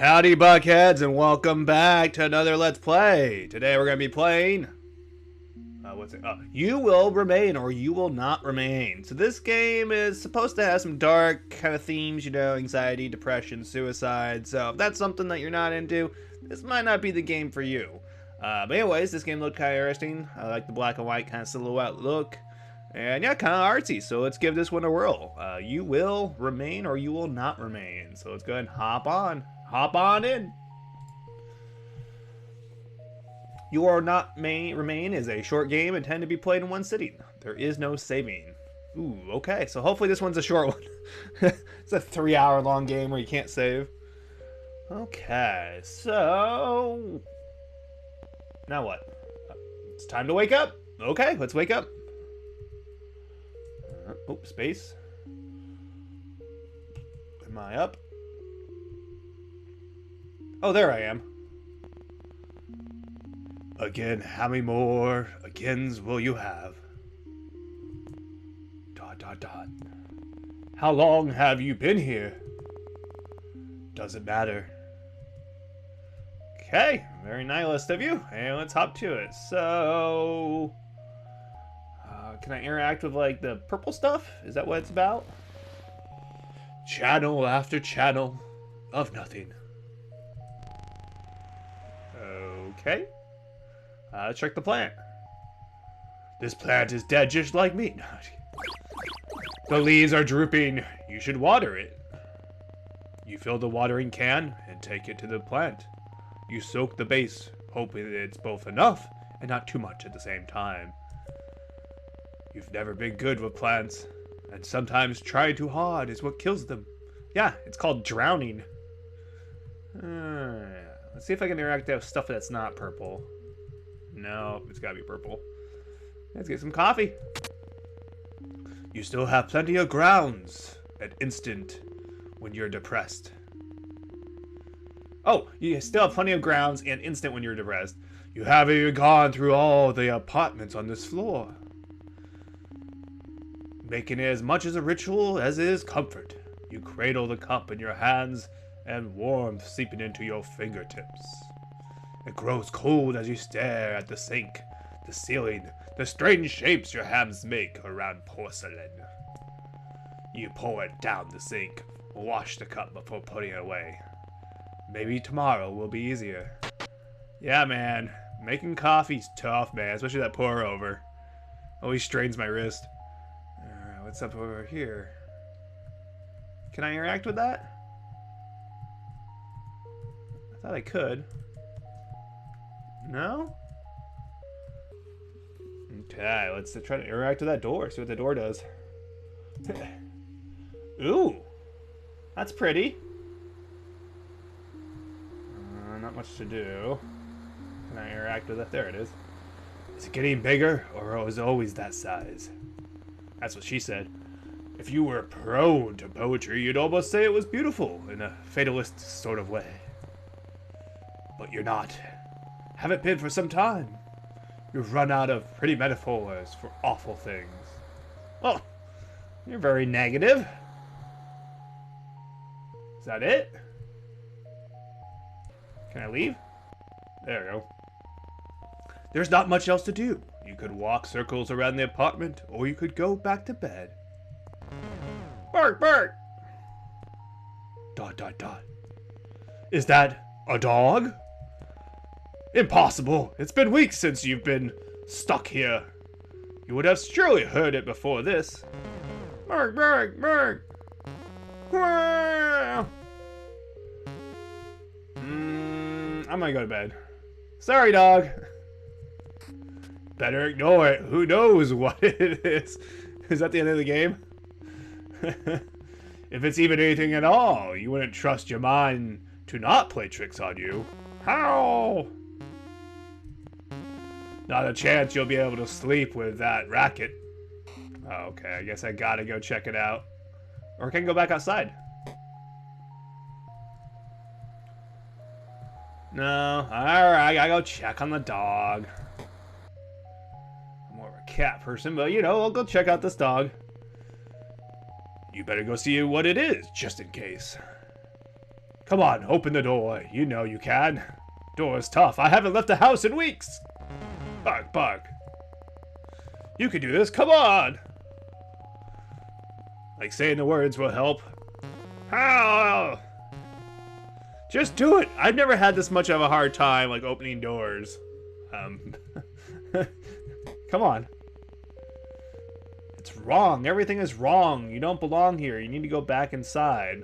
Howdy, Buckheads, and welcome back to another Let's Play. Today we're going to be playing... You Will Remain or You Will Not Remain. So this game is supposed to have some dark kind of themes, you know, anxiety, depression, suicide. So if that's something that you're not into, this might not be the game for you. But anyways, this game looked kind of interesting. I like the black and white kind of silhouette look. And yeah, kind of artsy, so let's give this one a whirl. You will remain or you will not remain. So let's go ahead and hop on. Hop on in. You Will Not Remain is a short game intended to be played in one sitting. There is no saving. Ooh, okay, so hopefully this one's a short one. It's a 3-hour long game where you can't save. Okay, so... now what? It's time to wake up. Okay, let's wake up. Oh, space. Am I up? Oh, there I am. Again, how many more agains will you have? ... How long have you been here? Doesn't matter. Okay, very nihilist of you. And let's hop to it. So... can I interact with, like, the purple stuff? Is that what it's about? Channel after channel of nothing. Okay. Let's check the plant. This plant is dead just like me. The leaves are drooping. You should water it. You fill the watering can and take it to the plant. You soak the base, hoping it's both enough and not too much at the same time. You've never been good with plants, and sometimes trying too hard is what kills them. Yeah, it's called drowning. Let's see if I can interact with stuff that's not purple. No, it's gotta be purple. Let's get some coffee. You still have plenty of grounds at instant when you're depressed. Oh, you still have plenty of grounds and instant when you're depressed. You haven't even gone through all the apartments on this floor. Making it as much as a ritual as it is comfort. You cradle the cup in your hands and warmth seeping into your fingertips. It grows cold as you stare at the sink, the ceiling, the strange shapes your hands make around porcelain. You pour it down the sink, wash the cup before putting it away. Maybe tomorrow will be easier. Yeah, man, making coffee's tough, man, especially that pour over. Always strains my wrist. Alright, what's up over here? Can I interact with that? I thought I could. No? Okay, let's try to interact with that door. See what the door does. Ooh! That's pretty. Not much to do. Can I interact with it? There it is. Is it getting bigger, or was it always that size? That's what she said. If you were prone to poetry, you'd almost say it was beautiful in a fatalist sort of way. But you're not. Haven't been for some time. You've run out of pretty metaphors for awful things. Well, you're very negative. Is that it? Can I leave? There we go. There's not much else to do. You could walk circles around the apartment, or you could go back to bed. Bark, bark! ... Is that a dog? Impossible! It's been weeks since you've been stuck here. You would have surely heard it before this. Bark, bark, bark! I'm gonna go to bed. Sorry, dog. Better ignore it. Who knows what it is? Is that the end of the game? If it's even anything at all, you wouldn't trust your mind to not play tricks on you. How? Not a chance you'll be able to sleep with that racket. Okay, I guess I gotta go check it out. Or can I go back outside? No. Alright, I gotta go check on the dog. I'm more of a cat person, but you know, I'll go check out this dog. You better go see what it is, just in case. Come on, open the door. You know you can. Door is tough. I haven't left the house in weeks. Bark, bark. You can do this. Come on. Like saying the words will help. How? Just do it. I've never had this much of a hard time like opening doors. Come on. It's wrong. Everything is wrong. You don't belong here. You need to go back inside.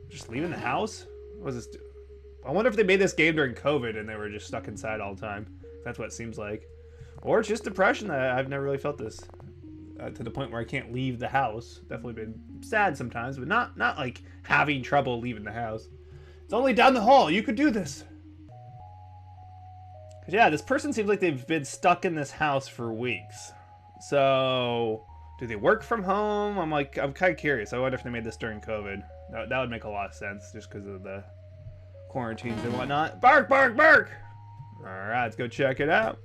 Just leaving the house? What was this? I wonder if they made this game during COVID and they were just stuck inside all the time. That's what it seems like. Or it's just depression. I've never really felt this. To the point where I can't leave the house. Definitely been sad sometimes, but not like having trouble leaving the house. It's only down the hall. You could do this. Cause yeah, this person seems like they've been stuck in this house for weeks. So, do they work from home? I'm kind of curious. I wonder if they made this during COVID. That would make a lot of sense, just because of the quarantines and whatnot. Bark, bark, bark! Alright, let's go check it out.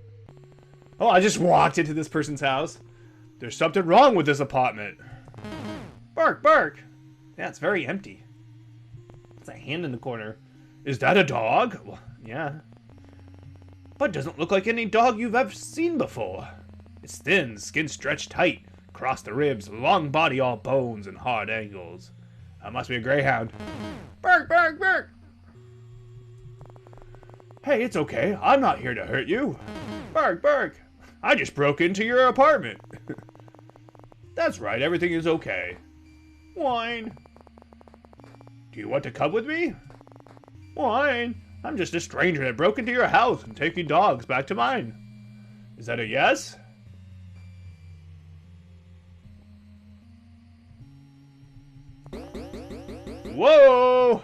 Oh, I just walked into this person's house. There's something wrong with this apartment. Bark, bark! Yeah, it's very empty. It's a hand in the corner. Is that a dog? Well, yeah. But it doesn't look like any dog you've ever seen before. It's thin, skin stretched tight, across the ribs, long body all bones and hard angles. That must be a greyhound. Bark, bark, bark! Hey, it's okay. I'm not here to hurt you. Bark, bark! I just broke into your apartment. That's right, everything is okay. Whine. Do you want to come with me? Whine. I'm just a stranger that broke into your house and taking dogs back to mine. Is that a yes? Whoa!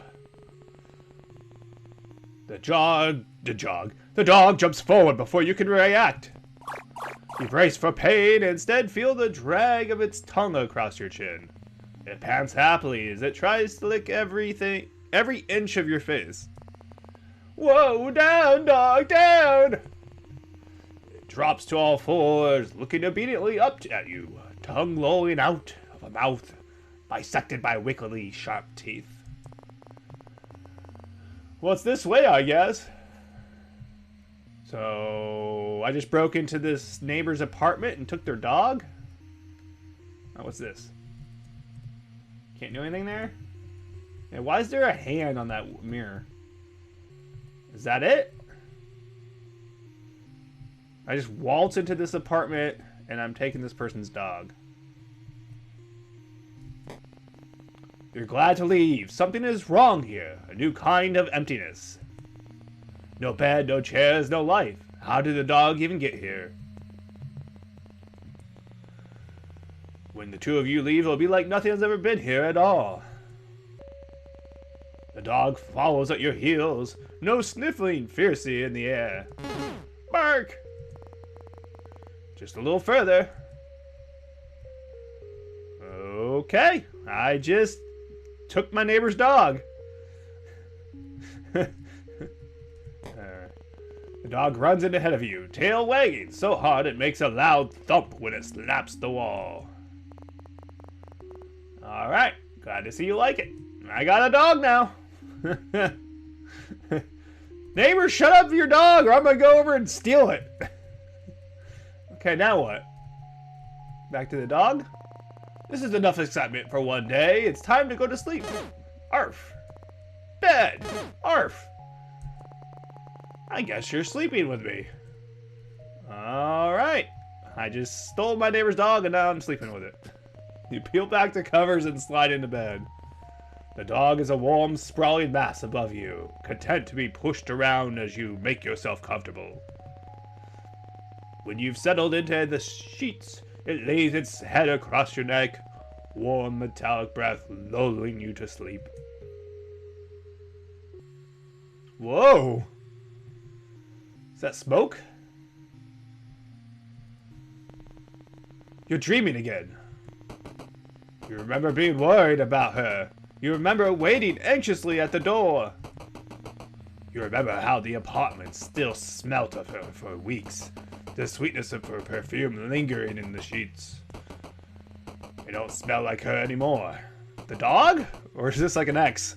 The dog jumps forward before you can react. You brace for pain and instead feel the drag of its tongue across your chin. It pants happily as it tries to lick every inch of your face. Whoa, down, dog, down! It drops to all fours, looking obediently up at you, tongue lolling out of a mouth bisected by wickedly sharp teeth. Well, it's this way, I guess. So, I just broke into this neighbor's apartment and took their dog? Oh, what's this? Can't do anything there? Yeah, why is there a hand on that mirror? Is that it? I just waltz into this apartment and I'm taking this person's dog. You're glad to leave. Something is wrong here. A new kind of emptiness. No bed, no chairs, no life. How did the dog even get here? When the two of you leave, it'll be like nothing has ever been here at all. The dog follows at your heels, no sniffling fiercely in the air. Bark! Just a little further. Okay, I just took my neighbor's dog. The dog runs in ahead of you, tail wagging so hard it makes a loud thump when it slaps the wall. Alright, glad to see you like it. I got a dog now. Neighbor, shut up for your dog or I'm gonna go over and steal it. Okay, now what? Back to the dog? This is enough excitement for one day. It's time to go to sleep. Arf. Bed. Arf. I guess you're sleeping with me. Alright. I just stole my neighbor's dog and now I'm sleeping with it. You peel back the covers and slide into bed. The dog is a warm, sprawling mass above you, content to be pushed around as you make yourself comfortable. When you've settled into the sheets, it lays its head across your neck, warm metallic breath lulling you to sleep. Whoa! Is that smoke? You're dreaming again. You remember being worried about her. You remember waiting anxiously at the door. You remember how the apartment still smelt of her for weeks. The sweetness of her perfume lingering in the sheets. It don't smell like her anymore. The dog? Or is this like an ex?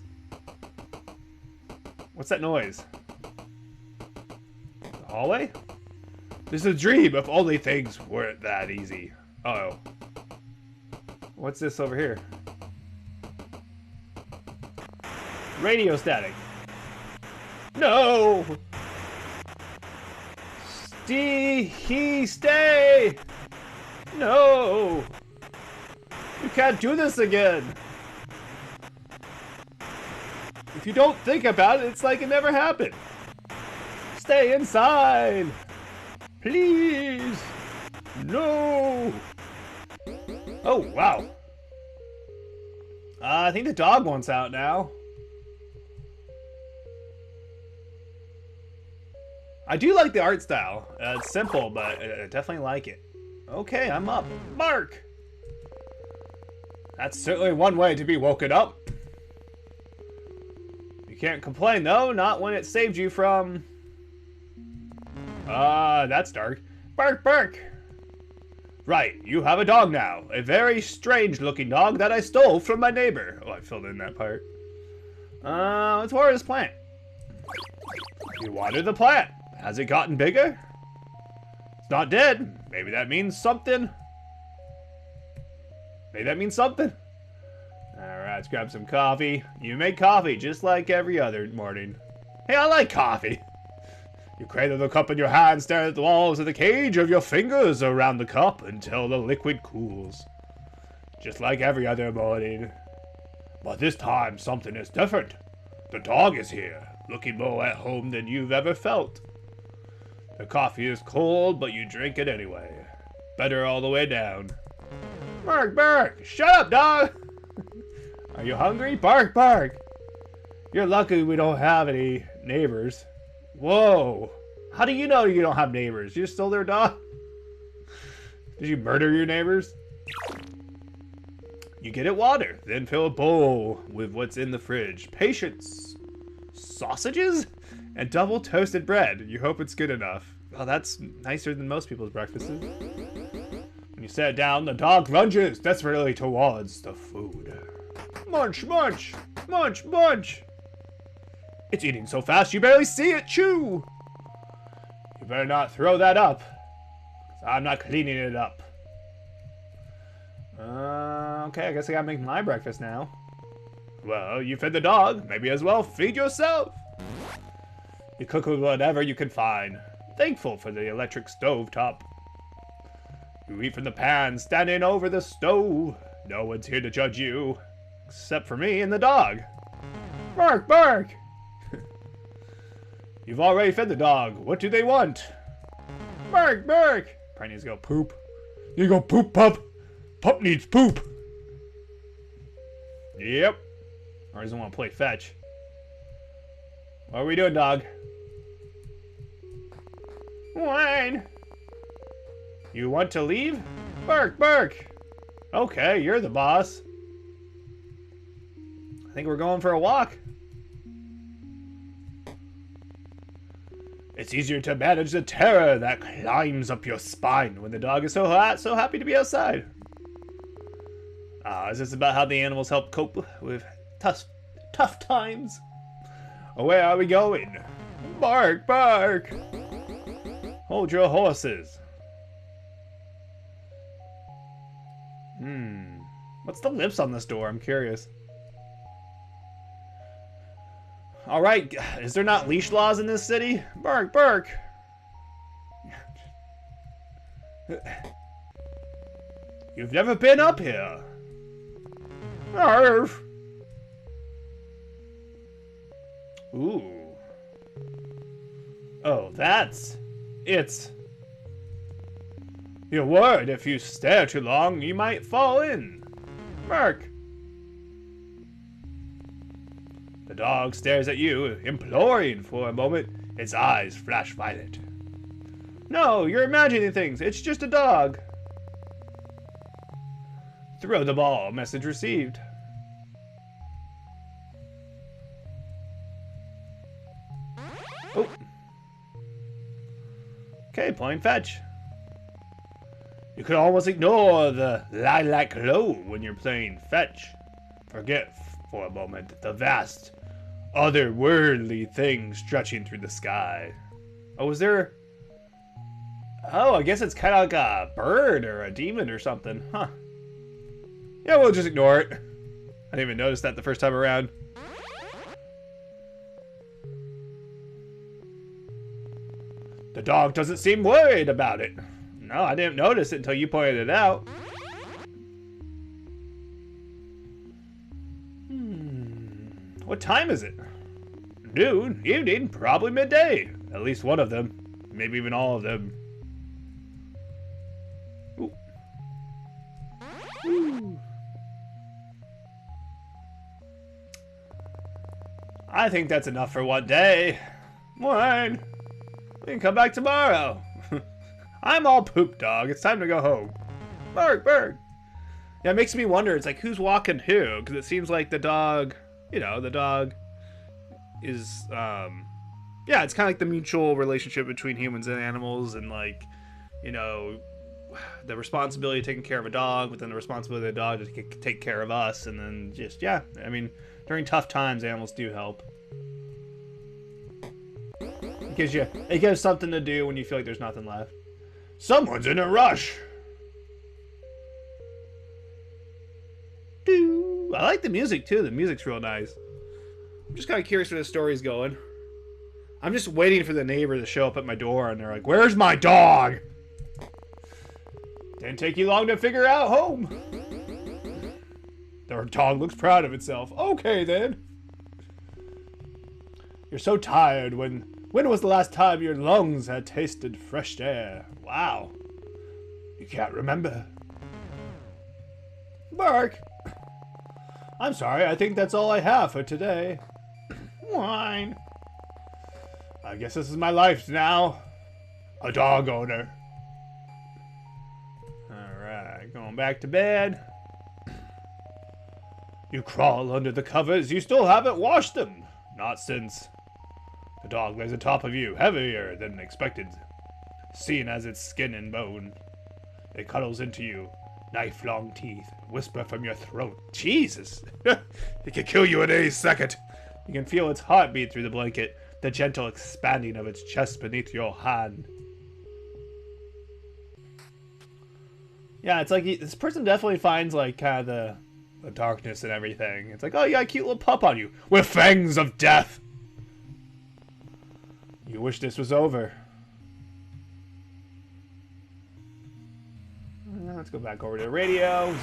What's that noise? The hallway? This is a dream if only things weren't that easy. Uh-oh. What's this over here? Radio static. No! Stay! No! You can't do this again! If you don't think about it, it's like it never happened. Stay inside! Please! No! Oh, wow. I think the dog wants out now. I do like the art style. It's simple, but I definitely like it. Okay, I'm up. Bark! That's certainly one way to be woken up. You can't complain, though. Not when it saved you from... that's dark. Bark, bark! Right, you have a dog now. A very strange-looking dog that I stole from my neighbor. Oh, I filled in that part. Let's water this plant. You watered the plant. Has it gotten bigger? It's not dead. Maybe that means something. Maybe that means something. Alright, let's grab some coffee. You make coffee just like every other morning. Hey, I like coffee. You cradle the cup in your hand, stare at the walls of the cage of your fingers around the cup until the liquid cools. Just like every other morning. But this time, something is different. The dog is here, looking more at home than you've ever felt. The coffee is cold, but you drink it anyway. Better all the way down. Bark, bark! Shut up, dog! Are you hungry? Bark, bark! You're lucky we don't have any neighbors. Whoa! How do you know you don't have neighbors? You stole their dog? Did you murder your neighbors? You get it water, then fill a bowl with what's in the fridge. Patience! Sausages? And double toasted bread. You hope it's good enough. Oh, that's nicer than most people's breakfasts. When you set it down, the dog lunges desperately towards the food. Munch, munch! Munch, munch! It's eating so fast you barely see it chew! You better not throw that up, 'cause I'm not cleaning it up. Okay, I guess I gotta make my breakfast now. Well, you fed the dog, maybe as well feed yourself! You cook with whatever you can find, thankful for the electric stove top. You eat from the pan, standing over the stove. No one's here to judge you, except for me and the dog. Bark, bark! You've already fed the dog. What do they want? Bark, bark! Probably needs to go poop. You go poop, pup. Pup needs poop. Yep. Or doesn't want to play fetch. What are we doing, dog? Whine. You want to leave? Bark, bark. Okay, you're the boss. I think we're going for a walk. It's easier to manage the terror that climbs up your spine when the dog is so happy to be outside. Is this about how the animals help cope with tough times? Where are we going? Bark, bark! Hold your horses. What's the lips on this door? I'm curious. Alright, is there not leash laws in this city? Bark, bark! You've never been up here. Arf! Ooh. Oh, that's... It's... Your word, if you stare too long, you might fall in. Bark! The dog stares at you, imploring for a moment. Its eyes flash violet. No, you're imagining things. It's just a dog. Throw the ball. Message received. Oh. Okay, playing fetch. You can almost ignore the lilac glow when you're playing fetch. Forget for a moment the vast, otherworldly thing stretching through the sky. Oh, is there... Oh, I guess it's kind of like a bird or a demon or something. Huh. Yeah, we'll just ignore it. I didn't even notice that the first time around. The dog doesn't seem worried about it. No, I didn't notice it until you pointed it out. What time is it? Noon, evening, probably midday. At least one of them. Maybe even all of them. Ooh. Ooh. I think that's enough for one day. One. We can come back tomorrow. I'm all pooped, dog. It's time to go home. Bark, bark. Yeah, it makes me wonder. It's like, who's walking who? Because it seems like the dog, you know, the dog is, yeah, it's kind of like the mutual relationship between humans and animals, and like, you know, the responsibility of taking care of a dog, but then the responsibility of the dog to take care of us, and then just, yeah, I mean, during tough times, animals do help. It gives something to do when you feel like there's nothing left. Someone's in a rush. I like the music too. The music's real nice. I'm just kind of curious where the story's going. I'm just waiting for the neighbor to show up at my door, and they're like, "Where's my dog?" Didn't take you long to figure out home. Their dog looks proud of itself. Okay then. You're so tired. When was the last time your lungs had tasted fresh air? Wow. You can't remember. Bark. I'm sorry, I think that's all I have for today. Whine. I guess this is my life now. A dog owner. Alright, going back to bed. You crawl under the covers, you still haven't washed them. Not since. The dog lays on top of you, heavier than expected. Seeing as its skin and bone. It cuddles into you. Knife-long teeth whisper from your throat. Jesus! It could kill you in any second. You can feel its heartbeat through the blanket, the gentle expanding of its chest beneath your hand. Yeah, it's like this person definitely finds like kind of the darkness and everything. It's like, oh, you got a cute little pup on you with fangs of death. You wish this was over. Let's go back over to the radio.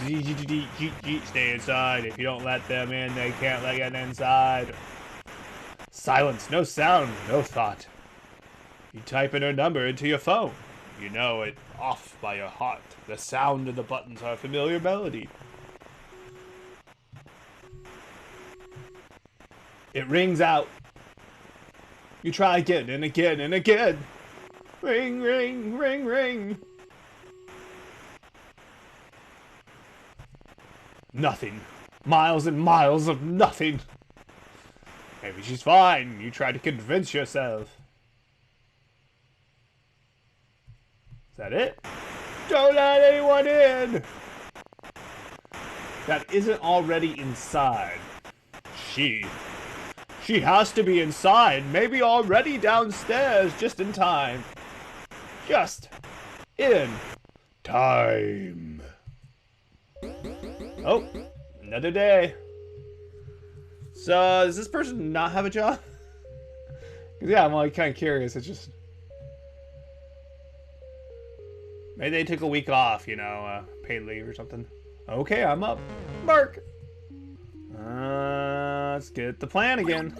Stay inside. If you don't let them in, they can't let you inside. Silence. No sound. No thought. You type in her number into your phone. You know it off by your heart. The sound of the buttons are a familiar melody. It rings out. You try again and again and again. Ring, ring, ring, ring. Nothing. Miles and miles of nothing. Maybe she's fine. You try to convince yourself. Is that it? Don't let anyone in! That isn't already inside. She has to be inside. Maybe already downstairs just in time. Just in time. Oh, another day. So, does this person not have a job? Yeah, I'm like kind of curious. It's just... Maybe they took a week off, you know, paid leave or something. Okay, I'm up. Bark! Let's get the plan again.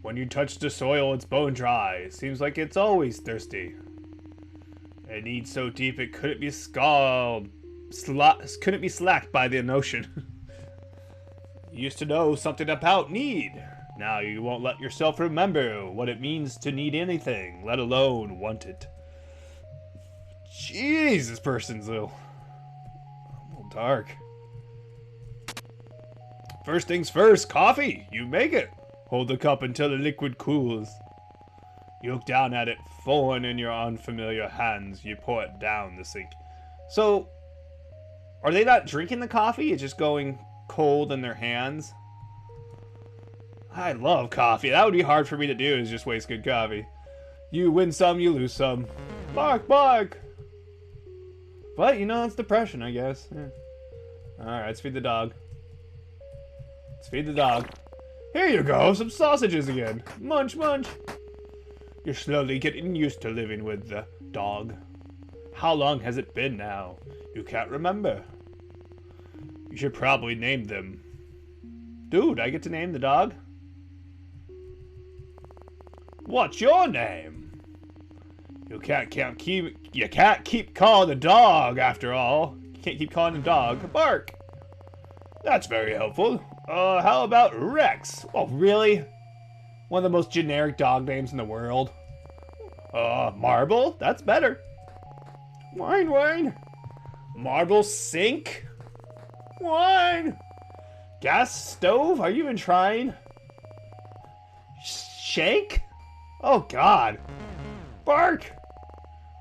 When you touch the soil, it's bone dry. Seems like it's always thirsty. It needs so deep it couldn't be scalded. Couldn't be slacked by the notion. You used to know something about need. Now you won't let yourself remember what it means to need anything, let alone want it. Jeez, this person's a little dark. First things first, coffee. You make it. Hold the cup until the liquid cools. You look down at it, falling in your unfamiliar hands. You pour it down the sink. So, are they not drinking the coffee? It's just going cold in their hands? I love coffee. That would be hard for me to do, is just waste good coffee. You win some, you lose some. Bark, bark! But, you know, it's depression, I guess. Yeah. Alright, let's feed the dog. Let's feed the dog. Here you go, some sausages again. Munch, munch. You're slowly getting used to living with the dog. How long has it been now? You can't remember. You should probably name them. Dude, I get to name the dog? What's your name? You can't keep calling the dog after all. You can't keep calling the dog. Bark. That's very helpful. How about Rex? Oh, really? One of the most generic dog names in the world. Marble? That's better. Wine, wine. Marble sink? Wine. Gas stove? Are you even trying? Shank? Oh, God. Bark.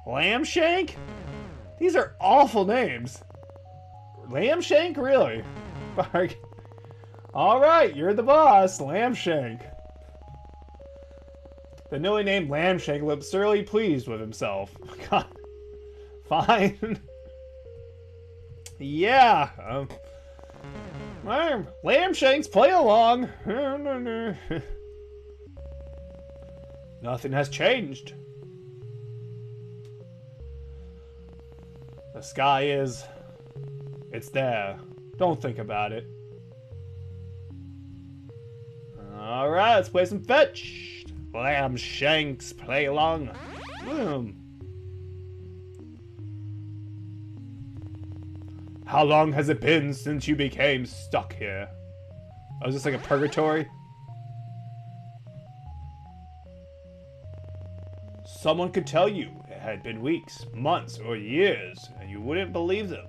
Lamb shank? These are awful names. Lamb shank? Really? Bark. Alright, you're the boss. Lamb shank. The newly named Lamb shank looked surly pleased with himself. God. Fine. Yeah. Lamb shanks, play along. Nothing has changed. The sky is... It's there. Don't think about it. Alright, let's play some fetch. Lamb shanks, play along. Boom. How long has it been since you became stuck here? Oh, is this like a purgatory? Someone could tell you it had been weeks, months, or years, and you wouldn't believe them.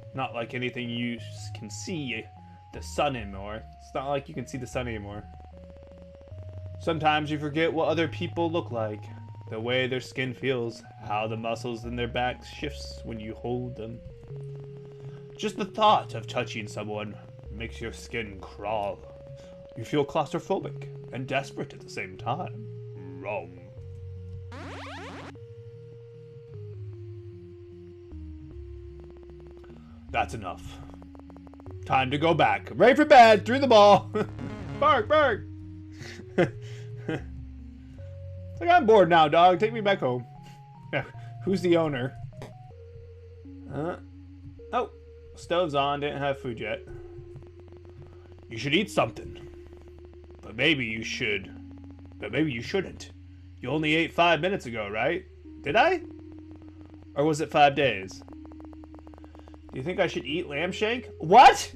It's not like anything you can see the sun anymore. It's not like you can see the sun anymore. Sometimes you forget what other people look like, the way their skin feels, how the muscles in their back shifts when you hold them. Just the thought of touching someone makes your skin crawl. You feel claustrophobic and desperate at the same time. Wrong. That's enough. Time to go back. Ready for bed. Through the ball. Bark, bark. It's like, I'm bored now, dog. Take me back home. Who's the owner? Oh. Stove's on. Didn't have food yet. You should eat something. But maybe you should. But maybe you shouldn't. You only ate 5 minutes ago, right? Did I? Or was it 5 days? Do you think I should eat lamb shank? What?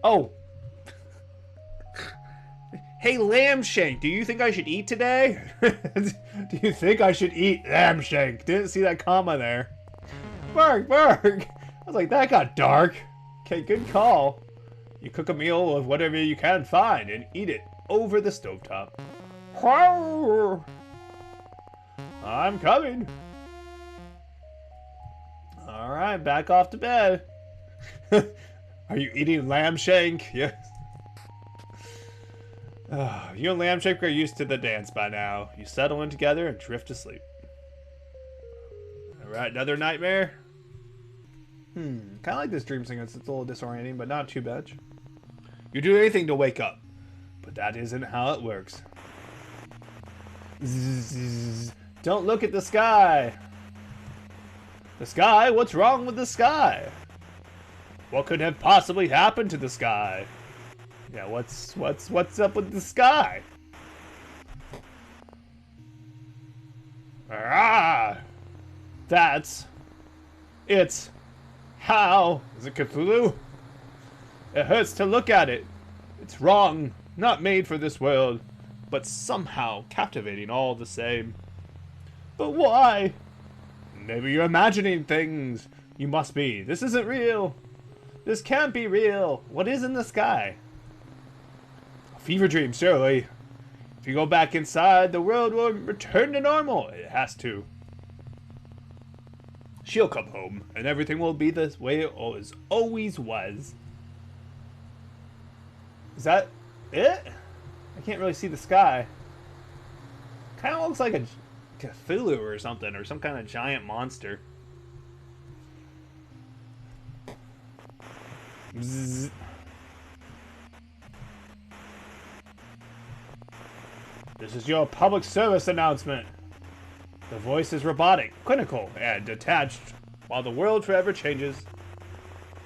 Oh. Hey, lamb shank, do you think I should eat today? Do you think I should eat lamb shank? Didn't see that comma there. Bark, bark. I was like, that got dark. Okay, good call. You cook a meal of whatever you can find and eat it over the stovetop. I'm coming. Alright, back off to bed. Are you eating lamb shank? Yes. You and lamb shank are used to the dance by now. You settle in together and drift to sleep. Alright, another nightmare? Kind of like this dream sequence. It's a little disorienting, but not too bad. You do anything to wake up, but that isn't how it works. Zzz, don't look at the sky. The sky? What's wrong with the sky? What could have possibly happened to the sky? Yeah, what's up with the sky? Ah, it's how is it Cthulhu? It hurts to look at it. It's wrong, not made for this world, but somehow captivating all the same. But why? Maybe you're imagining things. You must be. This isn't real. This can't be real. What is in the sky? A fever dream, surely. If you go back inside, the world will return to normal. It has to. She'll come home, and everything will be the way it always was. Is that it? I can't really see the sky. Kind of looks like a Cthulhu or something, or some kind of giant monster. Bzzz. This is your public service announcement. The voice is robotic, clinical, and detached, while the world forever changes.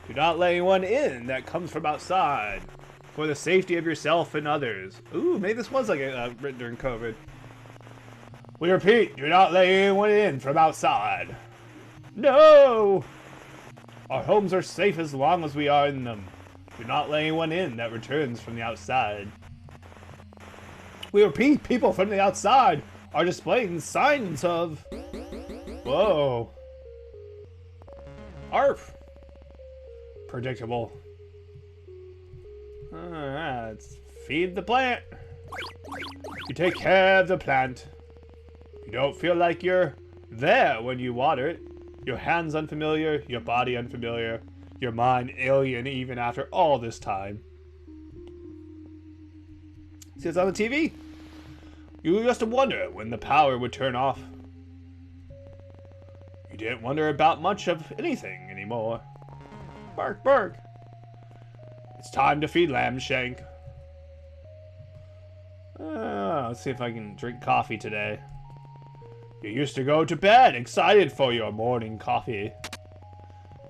Do not let anyone in that comes from outside, for the safety of yourself and others. Ooh, maybe this was like written during COVID. We repeat, do not let anyone in from outside. No! Our homes are safe as long as we are in them. Do not let anyone in that returns from the outside. We repeat, people from the outside are displaying signs of... Whoa. ARF. Predictable. Let's feed the plant. You take care of the plant. You don't feel like you're there when you water it. Your hands unfamiliar, your body unfamiliar, your mind alien even after all this time. See what's on the TV? You used to wonder when the power would turn off. You didn't wonder about much of anything anymore. Bark, bark. It's time to feed Lamb Shank. Let's see if I can drink coffee today. You used to go to bed excited for your morning coffee.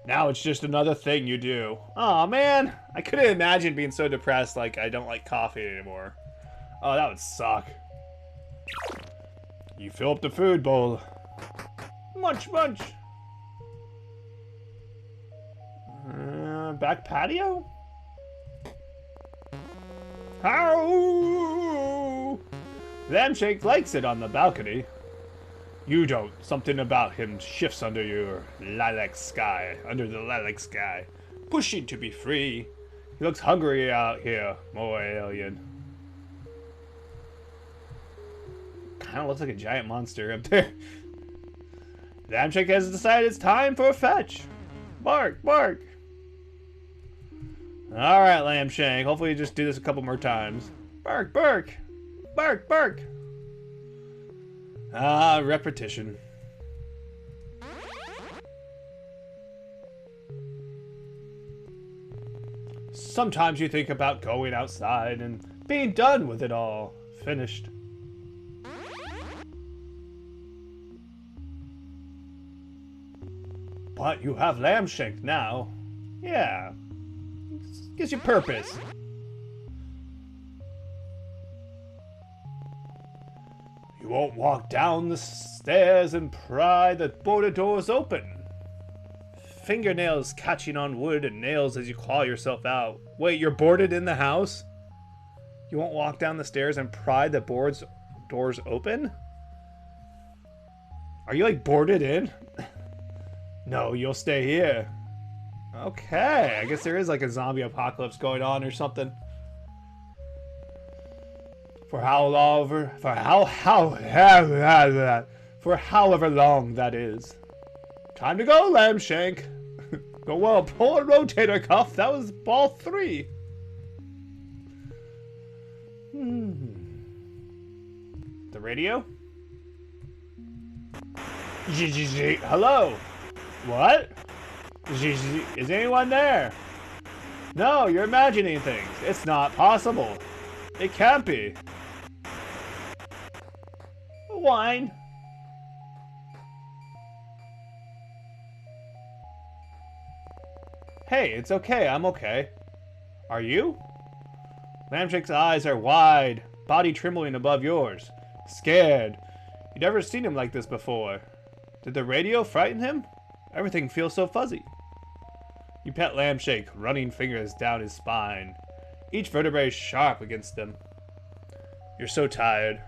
Now it's just another thing you do. Aw, man. I couldn't imagine being so depressed like I don't like coffee anymore. Oh, that would suck. You fill up the food bowl. Munch, munch. Back patio? How? Lambshake likes it on the balcony. You don't. Something about him shifts under your lilac sky. Under the lilac sky. Pushing to be free. He looks hungry out here. More alien. Kinda looks like a giant monster up there. Lambshake has decided it's time for a fetch. Bark, bark. Alright, Lambshake. Hopefully you just do this a couple more times. Bark, bark. Bark, bark. Ah, repetition. Sometimes you think about going outside and being done with it all. Finished. But you have Lambshake now. Yeah. Gives you purpose. You won't walk down the stairs and pry the boarded doors open. Fingernails catching on wood and nails as you claw yourself out. Wait, you're boarded in the house? You won't walk down the stairs and pry the doors open? Are you like boarded in? No, you'll stay here. Okay, I guess there is like a zombie apocalypse going on or something. For however long that is. Time to go, Lambshank. Go well, pull a rotator cuff. That was ball 3. The radio? Hello? What? Is anyone there? No, you're imagining things. It's not possible. It can't be. Wine. Hey, it's okay. I'm okay. Are you? Lambshake's eyes are wide, body trembling above yours. Scared. You've never seen him like this before. Did the radio frighten him? Everything feels so fuzzy. You pet Lambshake, running fingers down his spine. Each vertebrae is sharp against them. You're so tired.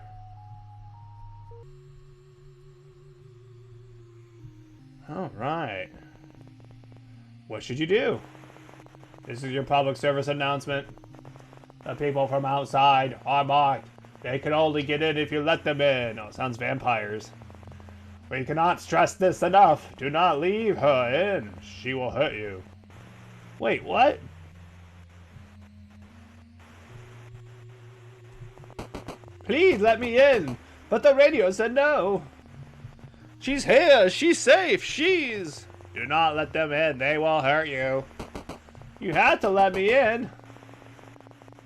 Alright. What should you do? This is your public service announcement. The people from outside are marked. They can only get in if you let them in. Oh, sounds vampires. We cannot stress this enough. Do not leave her in. She will hurt you. Wait, what? Please let me in. But the radio said no. She's here. She's safe. She's... Do not let them in. They will hurt you. You had to let me in.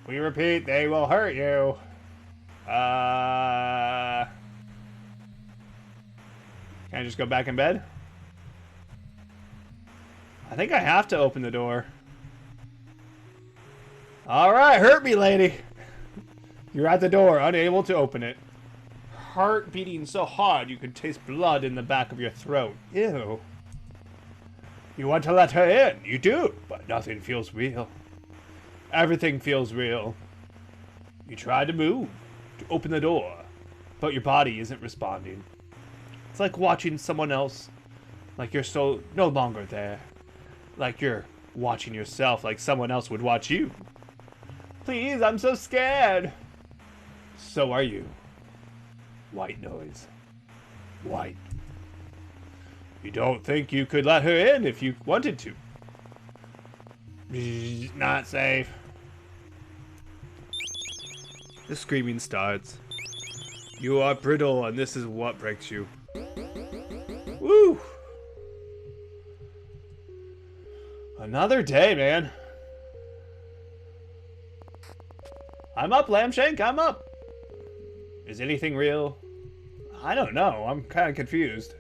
We repeat, they will hurt you. Can I just go back in bed? I think I have to open the door. Alright, hurt me, lady. You're at the door, unable to open it. Heart beating so hard you could taste blood in the back of your throat. Ew. You want to let her in, you do, but nothing feels real. Everything feels real. You try to move, to open the door, but your body isn't responding. It's like watching someone else, like you're so no longer there. Like you're watching yourself like someone else would watch you. Please, I'm so scared. So are you. White noise. White. You don't think you could let her in if you wanted to. Not safe. The screaming starts. You are brittle and this is what breaks you. Woo! Another day, man. I'm up, Lambshank, I'm up. Is anything real? I don't know, I'm kind of confused.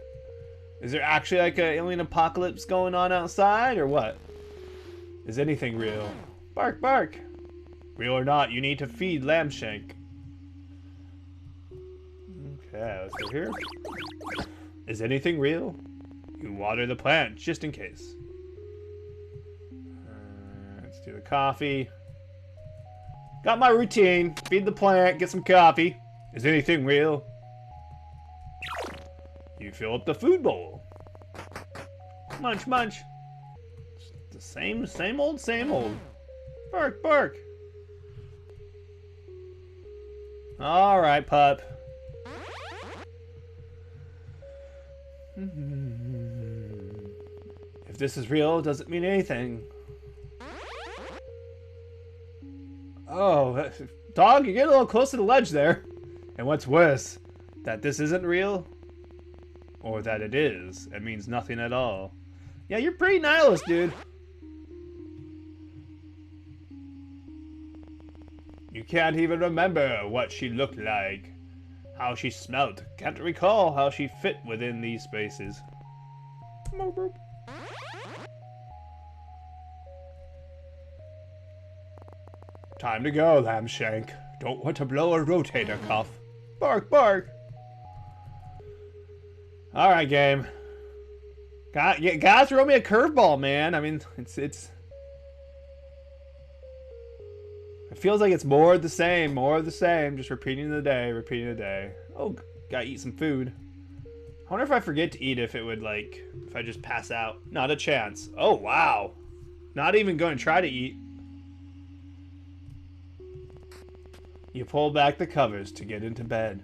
Is there actually like an alien apocalypse going on outside, or what? Is anything real? Bark, bark. Real or not, you need to feed Lambshank. Okay, let's go here. Is anything real? You water the plant, just in case. Let's do the coffee. Got my routine. Feed the plant, get some coffee. Is anything real? You fill up the food bowl. Munch, munch. It's the same old, same old. Bark, bark. Alright, pup. If this is real, it doesn't mean anything. Oh, dog, you get a little close to the ledge there. And what's worse, that this isn't real? Or that it is. It means nothing at all. Yeah, you're pretty nihilist, dude. You can't even remember what she looked like. How she smelt. Can't recall how she fit within these spaces. Time to go, Lambshank. Don't want to blow a rotator cuff. Bark, bark. Alright, game. Gotta throw me a curveball, man. I mean, it's... It feels like it's more of the same, just repeating the day. Oh, gotta eat some food. I wonder if I forget to eat if it would, like, if I just pass out. Not a chance. Oh, wow. Not even going to try to eat. You pull back the covers to get into bed.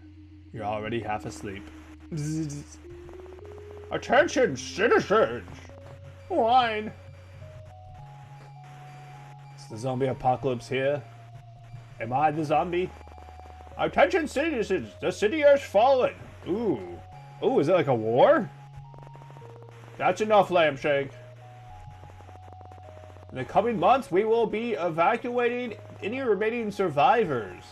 You're already half asleep. Attention, citizens! Wine! Is the zombie apocalypse here? Am I the zombie? Attention, citizens! The city has fallen! Ooh. Ooh, is it like a war? That's enough, Lambshank. In the coming months, we will be evacuating any remaining survivors.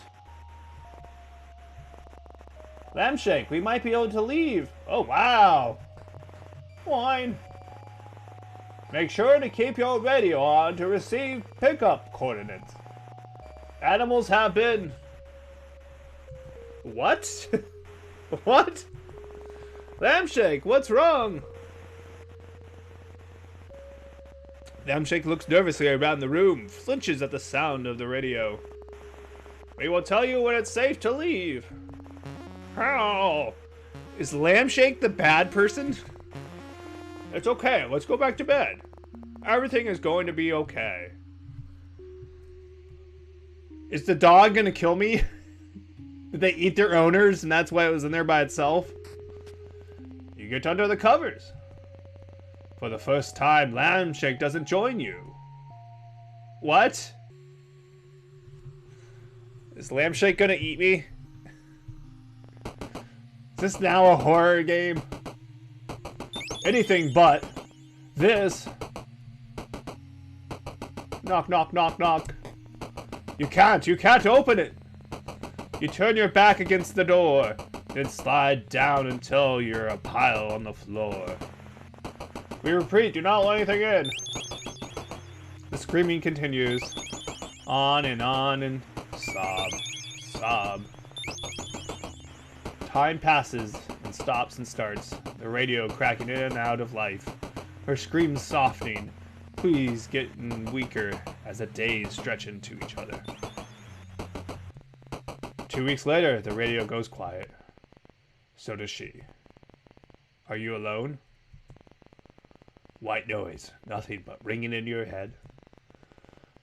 Lambshank, we might be able to leave. Oh, wow. Wine. Make sure to keep your radio on to receive pickup coordinates. Animals have been... What? What? Lambshank, what's wrong? Lambshank looks nervously around the room, flinches at the sound of the radio. We will tell you when it's safe to leave. How? Is Lambshank the bad person? It's okay, let's go back to bed. Everything is going to be okay. Is the dog gonna kill me? Did they eat their owners and that's why it was in there by itself? You get under the covers. For the first time, Lambshank doesn't join you. What? Is Lambshank gonna eat me? Is this now a horror game? Anything but this. Knock, knock, knock, knock. You can't open it. You turn your back against the door, then slide down until you're a pile on the floor. We repeat, do not let anything in. The screaming continues. On, and sob, sob. Time passes and stops and starts, the radio cracking in and out of life. Her screams softening, pleas getting weaker as the days stretch into each other. 2 weeks later, the radio goes quiet. So does she. Are you alone? White noise, nothing but ringing in your head.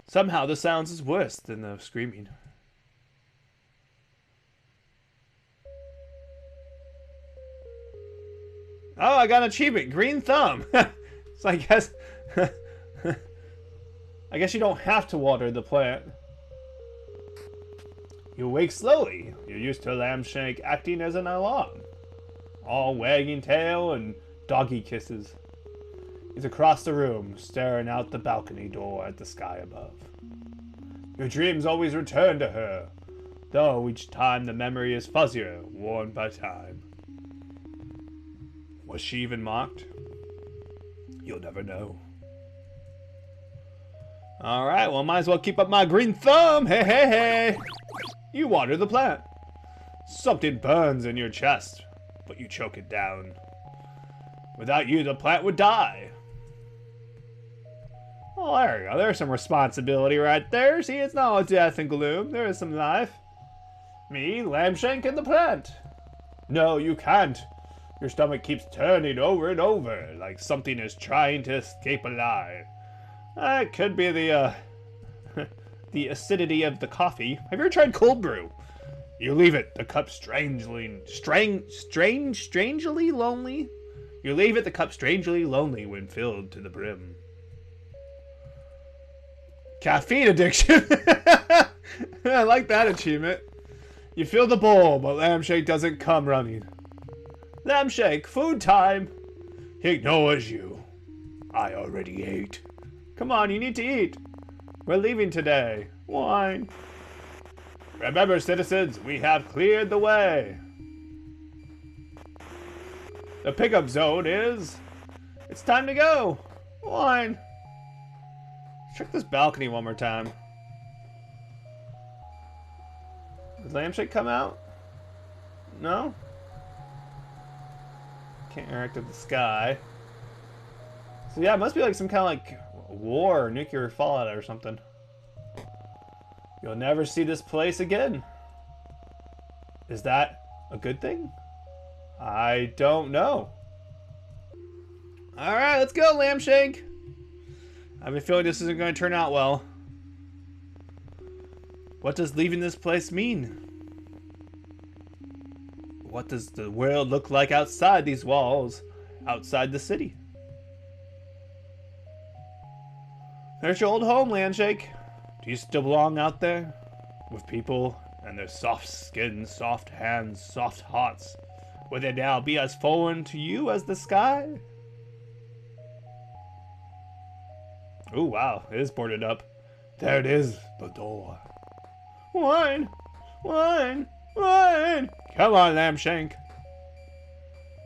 Somehow the sounds is worse than the screaming. Oh, I got an achievement. Green thumb. So I guess I guess you don't have to water the plant. You wake slowly. You're used to Lambshank acting as an alarm. All wagging tail and doggy kisses. He's across the room, staring out the balcony door at the sky above. Your dreams always return to her, though each time the memory is fuzzier, worn by time. Was she even mocked? You'll never know. Alright, well, might as well keep up my green thumb. Hey, hey, hey. You water the plant. Something burns in your chest, but you choke it down. Without you, the plant would die. Oh, there you go. There's some responsibility right there. See, it's not all death and gloom. There is some life. Me, Lambshank, and the plant. No, you can't. Your stomach keeps turning over and over, like something is trying to escape alive. It could be the, the acidity of the coffee. Have you ever tried cold brew? You leave it, the cup strangely lonely. You leave it, the cup strangely lonely when filled to the brim. Caffeine addiction. I like that achievement. You fill the bowl, but Lambshank doesn't come running. Lambshank, food time. He ignores you. I already ate. Come on, you need to eat. We're leaving today. Wine. Remember, citizens, we have cleared the way. The pickup zone is... It's time to go. Wine. Check this balcony one more time. Does Lambshank come out? No? Can't interact with the sky. So yeah, it must be like some kind of like war or nuclear fallout or something. You'll never see this place again. Is that a good thing? I don't know. Alright, let's go, Lambshank. I have a feeling this isn't going to turn out well. What does leaving this place mean? What does the world look like outside these walls, outside the city? There's your old home, Lambshank. Do you still belong out there? With people and their soft skin, soft hands, soft hearts? Will they now be as foreign to you as the sky? Oh wow, it is boarded up. There it is, the door. Wine! Wine! Wine! Come on, Lambshank.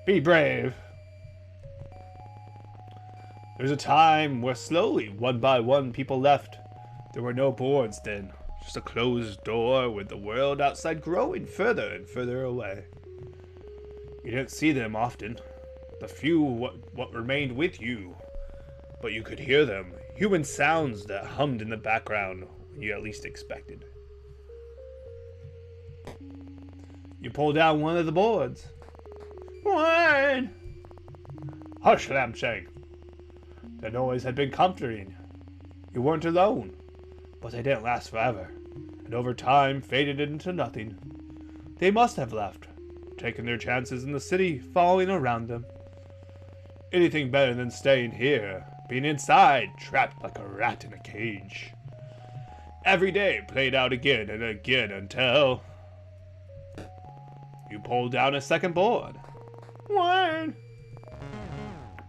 Be brave. There's a time where slowly, one by one, people left. There were no boards then, just a closed door with the world outside growing further and further away. You didn't see them often. The few what remained with you. But you could hear them, human sounds that hummed in the background when you at least expected. You pull down one of the boards. Wine! Hush, Lambshank. The noise had been comforting. You weren't alone, but they didn't last forever, and over time faded into nothing. They must have left, taking their chances in the city following around them. Anything better than staying here, being inside, trapped like a rat in a cage. Every day played out again and again until... You pull down a second board. One.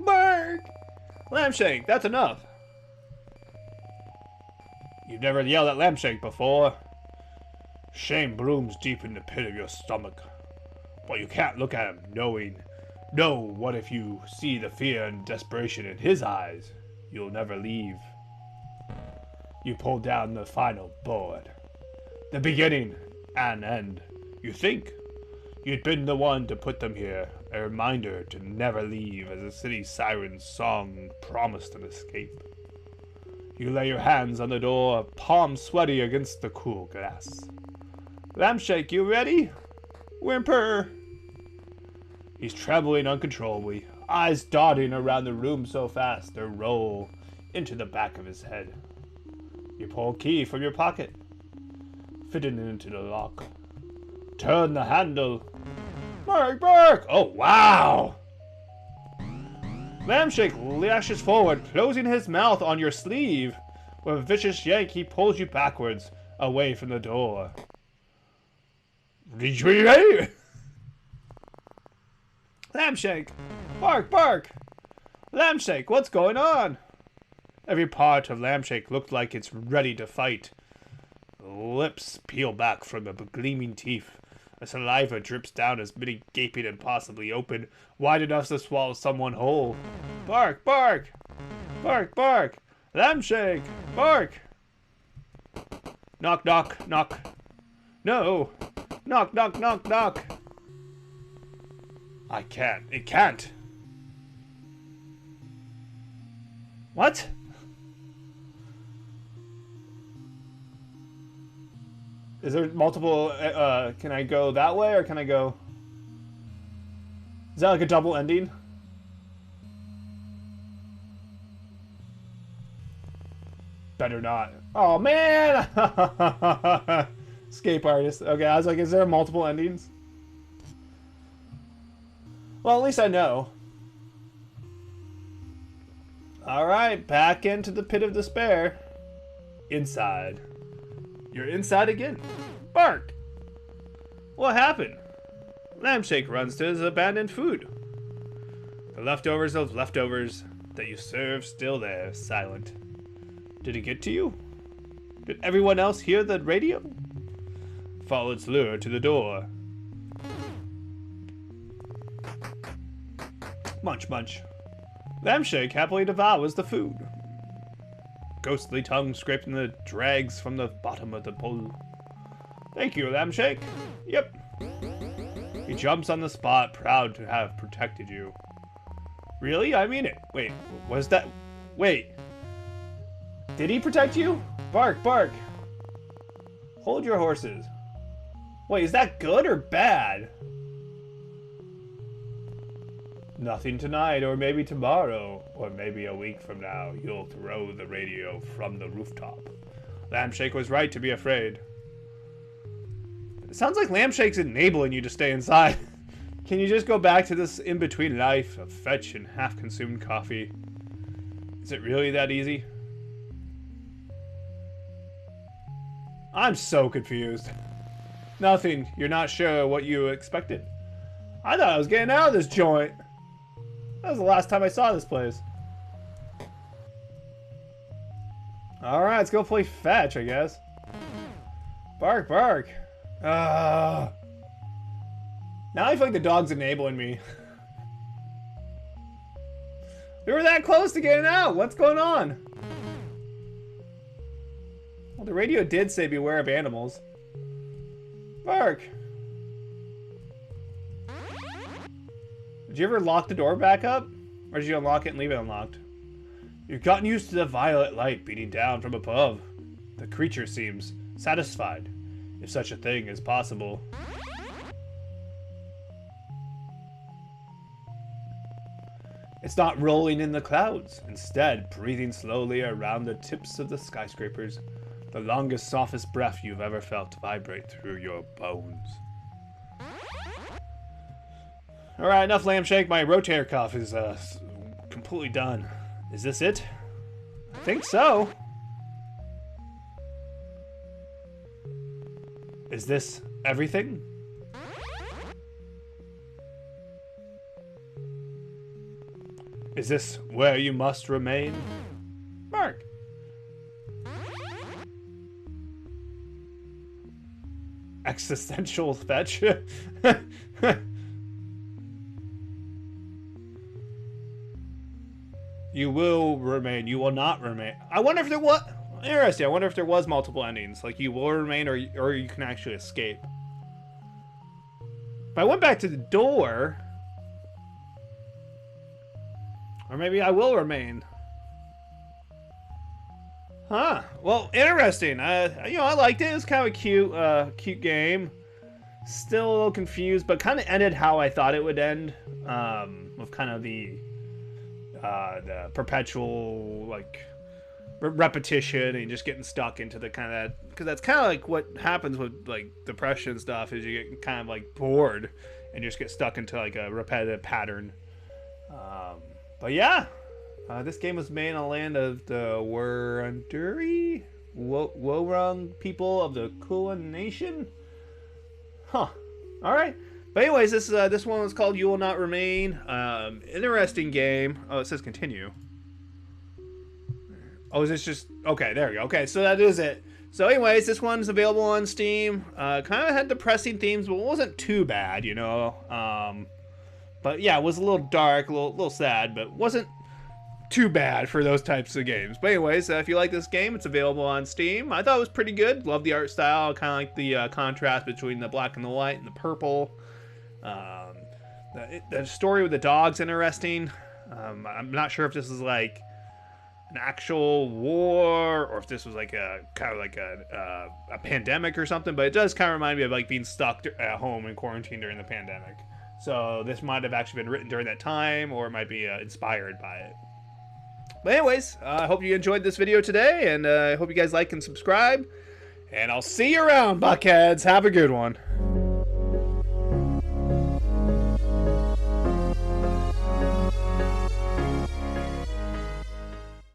Bark! Lampshake, that's enough. You've never yelled at Lampshake before. Shame brooms deep in the pit of your stomach. But you can't look at him know what if you see the fear and desperation in his eyes. You'll never leave. You pull down the final board. The beginning and end. You think you'd been the one to put them here. A reminder to never leave as the city siren's song promised an escape. You lay your hands on the door, palms sweaty against the cool glass. Lampshake, you ready? Whimper. He's trembling uncontrollably, eyes darting around the room so fast they roll into the back of his head. You pull a key from your pocket, fit it into the lock. Turn the handle. Bark, bark! Oh, wow! Lampshake lashes forward, closing his mouth on your sleeve. With a vicious yank, he pulls you backwards, away from the door. Retreat! Lampshake! Bark, bark! Lampshake, what's going on? Every part of Lampshake looked like it's ready to fight. Lips peel back from the gleaming teeth. The saliva drips down as many gaping and possibly open, wide enough to swallow someone whole. Bark, bark! Bark, bark! Lampshake! Bark! Knock, knock, knock. No! Knock, knock, knock, knock. I can't. It can't. What? Is there multiple, can I go that way or can I go... Is that like a double ending? Better not. Oh, man! Escape artist. Okay, I was like, is there multiple endings? Well, at least I know. Alright, back into the pit of despair. Inside. You're inside again. Bark! What happened? Lampshake runs to his abandoned food. The leftovers of leftovers that you served still there, silent. Did it get to you? Did everyone else hear the radio? Follow its lure to the door. Munch, munch. Lampshake happily devours the food. Ghostly tongue scraping the dregs from the bottom of the bowl. Thank you, Lampshake. Yep. He jumps on the spot, proud to have protected you. Really? I mean it. Wait, was that... Wait. Did he protect you? Bark, bark. Hold your horses. Wait, is that good or bad? Nothing tonight, or maybe tomorrow, or maybe a week from now, you'll throw the radio from the rooftop. Lampshake was right to be afraid. It sounds like Lampshake's enabling you to stay inside. Can you just go back to this in-between life of fetch and half-consumed coffee? Is it really that easy? I'm so confused. Nothing. You're not sure what you expected. I thought I was getting out of this joint. That was the last time I saw this place. Alright, let's go play fetch, I guess. Bark, bark. Now I feel like the dog's enabling me. We were that close to getting out. What's going on? Well, the radio did say beware of animals. Bark. Did you ever lock the door back up? Or did you unlock it and leave it unlocked? You've gotten used to the violet light beating down from above. The creature seems satisfied, if such a thing is possible. It's not rolling in the clouds, instead breathing slowly around the tips of the skyscrapers, the longest, softest breath you've ever felt vibrate through your bones. Alright, enough Lampshake. My rotator cuff is completely done. Is this it? I think so. Is this everything? Is this where you must remain? Mark. Existential fetch? You will remain. You will not remain. I wonder if there was... Interesting. I wonder if there was multiple endings. Like, you will remain or you can actually escape. If I went back to the door... Or maybe I will remain. Huh. Well, interesting. I liked it. It was kind of a cute game. Still a little confused, but kind of ended how I thought it would end. With kind of the perpetual, like, repetition and just getting stuck into the kind of... Because that's kind of like what happens with, like, depression stuff, is you get kind of, like, bored and just get stuck into, like, a repetitive pattern. But yeah, this game was made in the land of the Wurundjeri Wurrung people of the Kulin Nation. Huh. All right. But anyways, this one was called You Will Not Remain. Interesting game. Oh, it says continue. Oh, is this just... Okay, there we go. Okay, so that is it. So anyways, this one's available on Steam. Kind of had depressing themes, but it wasn't too bad, you know. But yeah, it was a little dark, a little sad, but wasn't too bad for those types of games. But anyways, if you like this game, it's available on Steam. I thought it was pretty good. Love the art style. Kind of like the contrast between the black and the white and the purple. The story with the dog's interesting. I'm not sure if this is like an actual war or if this was like a kind of like a pandemic or something, but it does kind of remind me of like being stuck at home in quarantine during the pandemic. So this might have actually been written during that time, or it might be inspired by it. But anyways, I hope you enjoyed this video today, and I hope you guys like and subscribe. And I'll see you around, Buckheads. Have a good one.